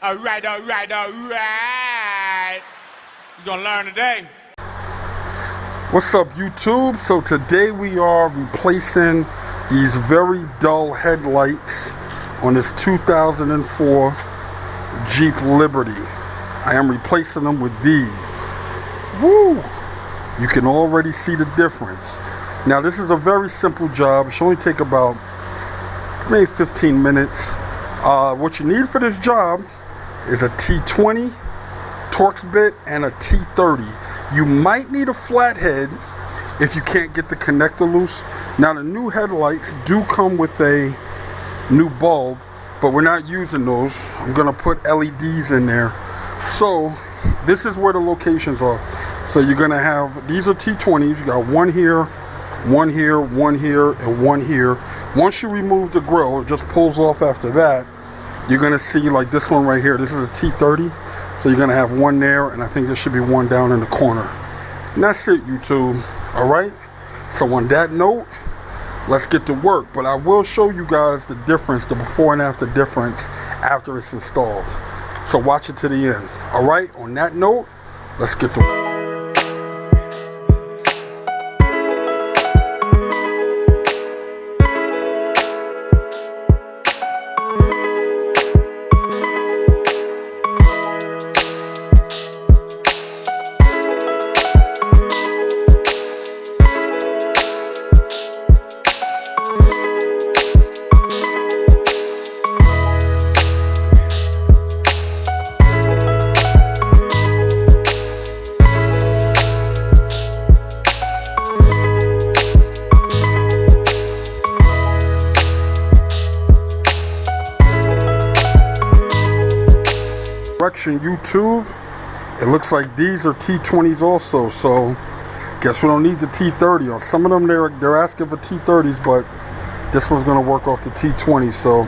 Alright. You're gonna learn today. What's up, YouTube? So today we are replacing these very dull headlights on this 2004 Jeep Liberty. I am replacing them with these. Woo! You can already see the difference. Now this is a very simple job. It should only take about maybe 15 minutes. What you need for this job is a T20 Torx bit and a T30. You might need a flathead if you can't get the connector loose. Now the new headlights do come with a new bulb, but we're not using those. I'm gonna put LEDs in there. So this is where the locations are. So you're gonna have, these are T20s. You got one here, one here, one here, and one here. Once you remove the grill, it just pulls off after that. You're gonna see like this one right here. This is a T30. So you're gonna have one there, and I think there should be one down in the corner. And that's it, YouTube. All right? So on that note, let's get to work. But I will show you guys the difference, the before and after difference after it's installed. So watch it to the end. All right? On that note, let's get to work. YouTube, it looks like these are T20s also, so guess we don't need the T30. On some of them they're asking for T30s, but this one's going to work off the T20, so